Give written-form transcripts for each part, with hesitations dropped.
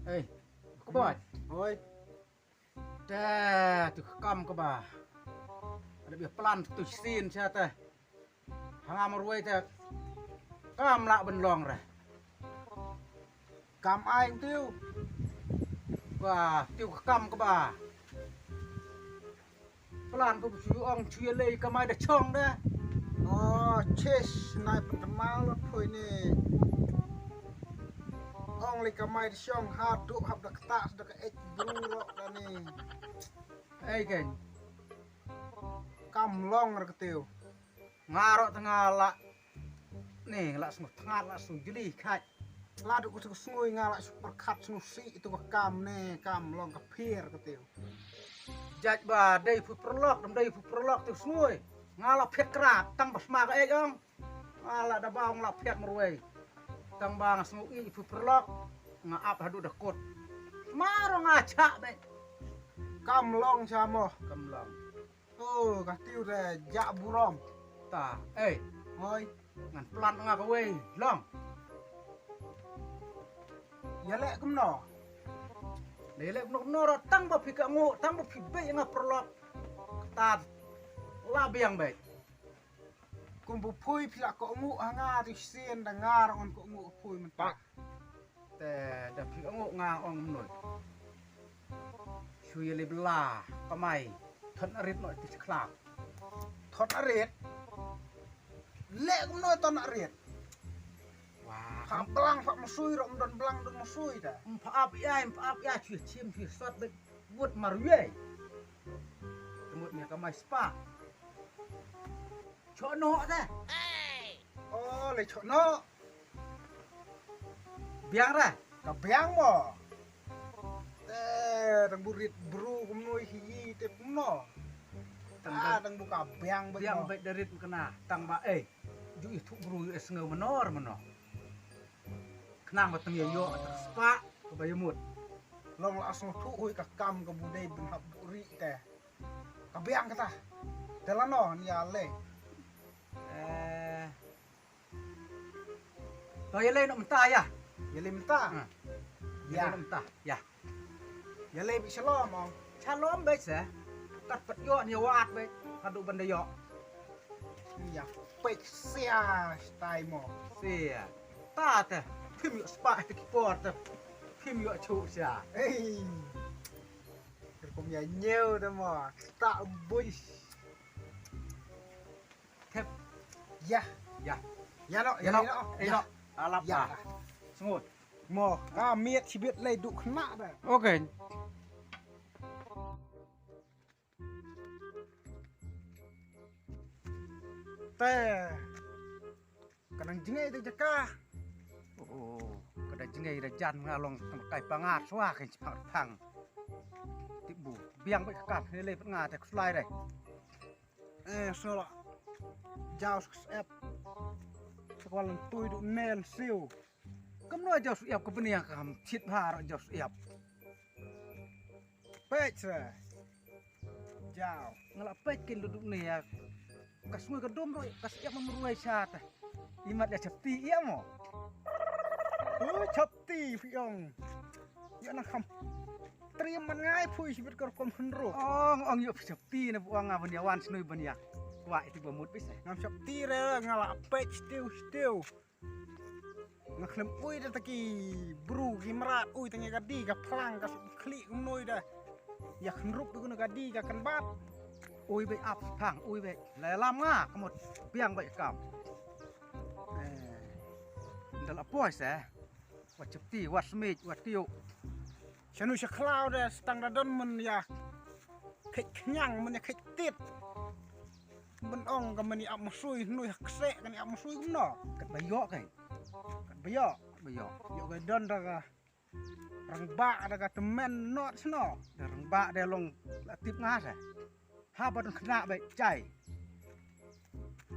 Ê, có bỏi. Ôi, Tè, từ cầm có bà. Ada biar pelan tu sin saya teh. Hang ruai teh. Kam lak ben long ra. cầm ai cũng tiêu. Wah, tiu kam có bà. Pelan có chu ong chu lei ka mai da chong dah. Chase này bật máu lắm thôi nè. Ông lấy cái máy xong hạt tụ hấp đặc tạ đặc cái bru rồi đó nè. Ê keng, Cầm long rồi cái tiêu. ngarok tengah lak. Nih, lak semua tengah lak su jeli khai. Là được cái xuôi ngà lại super cut xuống xị itu cái cầm nè, cầm long cái pier cái tiêu. Jaj ba dei fu perlok, dam dei fu perlok tu semua. Ngalak phet kerat, tang bas mak ek ong. Ngalak da baung lak phet meruai. Tang bang semua i fu perlok. Ngaap hadu dah kot. Maro ngacak be. Cầm long cha mò. Kam long. Cái tiêu này dạ bù rom. Ta, ê, Ôi, ngan pelan tengah kowe, long. ya lẹ cũng nọ. Để lek no tang ba phika ngo, tang ba phi be nga perlok. Ta la biang be. Cùng bù phui phi là cọ ngụ hàng ngà thì xiên là ngà rồi còn cọ ngụ phui mình bạc. Te da phika ngo nga ong noi. Chui le bla, ka mai. Thân arit noi ti khlak. Thoát á riết. Lẹ cũng nói toàn á riết. Wah, Phạm blang phạm mà xui rồi đòn blang đòn mà xui ta. mpaap ya chui chim chui sat be buat marwe. Temut ni ka mai spa. Cho no ta. Lấy chỗ nó. Biang ra. Cả béng mà. Tê, thằng bù rịt bru cũng nuôi khí tê cũng nọ. Thằng bù cả béng bây Biang giờ. be darit kena tang ba ju itu bru es ngeu menor meno. Kenang ba teng yo tak spa ka bayumut. Lòng là xong thu ôi cả cam cả bù đây bình hợp bù rị tê. Cả béng cái ta. Tê là nọ, nhà lê. Toy le no mentah ya. Ya lê mình ta. Ya no mentah. Ya. Ya lê bị shalom không? Shalom be se. Kat pat yo ni wat be. Kadu benda yo. Ya fake sia style mà. Sia. Ta te. Phim yo spa te kipor te. Phim yo chu sia. Ê. Cũng nhà nhiều đó mà. Tạo bùi. Thep. Ya. Ya. Ya nó, Ya ya no. nó. No. Alap Ya. ya. Semut. Mò, miệt chỉ biết lấy đủ khăn nạ đây. Okay. Tè. Cái năng chính ấy tôi chắc ca. Oh, kada jengai da jan ngalong kai pangat swa kai cepat thang. Tibu, biang bai kat ni le nga te slide dai. Sao lạ. Giao ép. Chắc là lần tôi đủ men siêu. Kam no jos iap ko benia kam chit bha ro jos iap. Pech rồi. Giao. Ngala pek kin duduk ni ya. Kas ngui ka dom ro kas iap mamruai cha ta. Imat ya chapti ia mo. Chấp tì phi ông. Dạ nó không. Triêmมันง่ายพูดชีวิตก็คมขึ้นรู Ong yo chapti na buang nga benia wan snui benia. Wa itu bamut bis. งามชับตีเลยงาละเป็ดสติลงาเคลมอุ้ยตะกี้บรูกิมราดอุ้ยตั้งยังกะดีกับพลังกับคลีกุ้มนุยได้อยากขึ้นรูปไปกุนกะดีกับกันบ้าน Ui bai ap thang ui bai. La lam nga kamot biang bai kam. Dal apoi se. Wat chapti wat smit wat tiu. ฉันรู้สึกคลาวเดสตังระดนมันอยากขิดขยังมันอยากขิดติดมันอ่องกับมันอยากมาซุยนุยหักเสะกันอยากมาซุยกุ้มหนอ Kat bayo kai. กันไปย่อ Bayo. อยากไปดนดากะรังบ้าดากะตะเมนนอดชนอ Darang ba de long la tip nga se. Ha ba dun khna bai chai.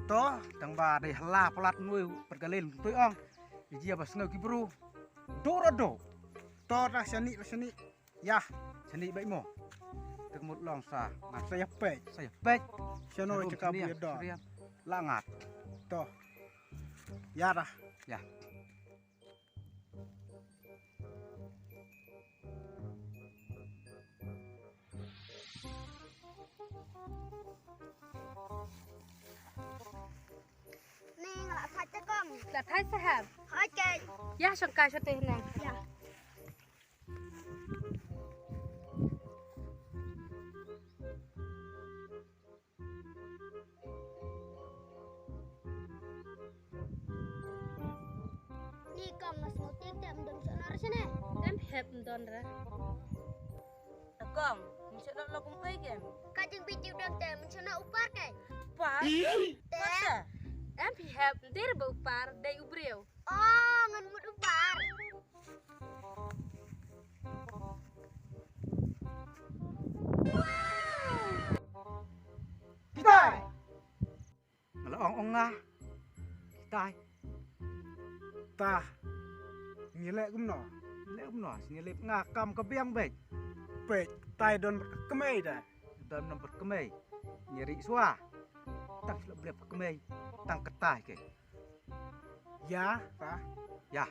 To tang ba de hala pelat nui pergalin tui ong. Dia ba snau ki bru. Do. ต่อราชนิยา Sani bai mo. Tek mut long sa. Ngat ใส่เป็ด saya pek. ฉันโอ้ยจะกลับเบียดดอก La ngat. ต่อยาดะ Ya. là thái sahab. Okay. Ya sangka shote nang. Ya. Ni kong mas mau tiap dong sonar sini. Kan heb don ra. Kong, mesti nak lakum ai kan. Kajeng biji udang teh mencana upar kai. Pa. Masa? Em heb dir bau par dai ubreu. Oh, ngan mut upar. Kita. Malah ong ngah. Kita. Ta ngilek gumno Lep no, sini lep ngakam ke biang baik. pek tai don kemei dah Dalam nomor kemei. Nyeri suah. Tang selap beli kemei. Tang ketah ke. ya ta Ya,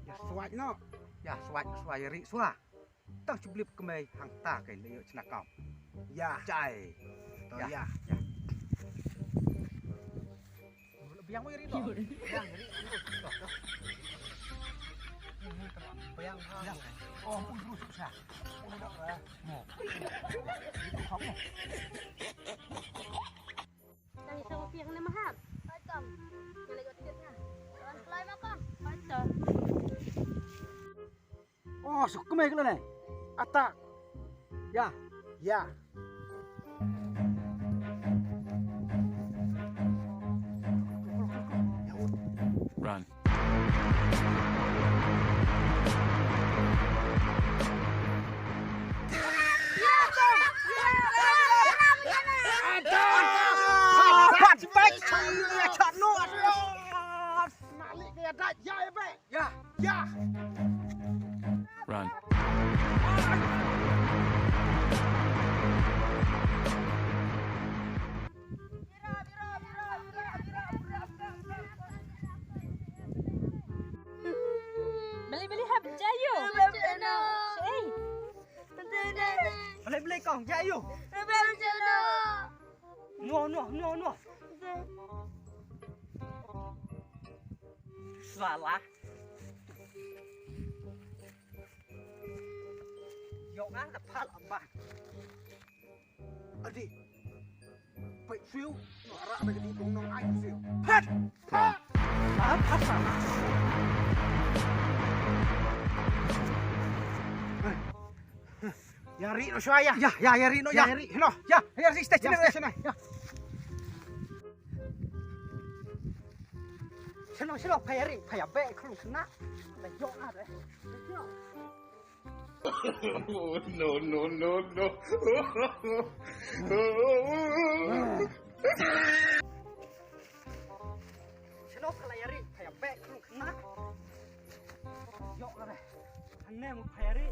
ya swat no ya suai nyeri suah. Tang sebeli kemei hang ta ke leo cina kau. ya Cai. to Ya. ya Biang mo yeri to. Biang yeri. Biang biang. Oh, terus susah. Mo. Không. Tang isa mo piang na mahab. Hai kong. Nyalai got tirnya. Jangan kelai mak kong. Pato. Oh, sok kemei ke ni? atak Ya. ya Run. Pat baik dia cak no malik dia dah ya be Ya. ya Run. Beli hab jayo. Mencana. Sei. Mencana. Beli kong jayu. Mencana. No. Salah. Yok ngah dapat apa? adi pek siu no arak bagi di bung nong ai siu pat Run. Apa? ya ri no shaya Ya, Rino, ya ya. ri no Ya, si stage ya ni. sini ya Sino, payari, payabe, kung kena. Yok ngah deh. No. Sino, palayari, payabe, kung kena. Yok ngah deh. Hanya mau payari.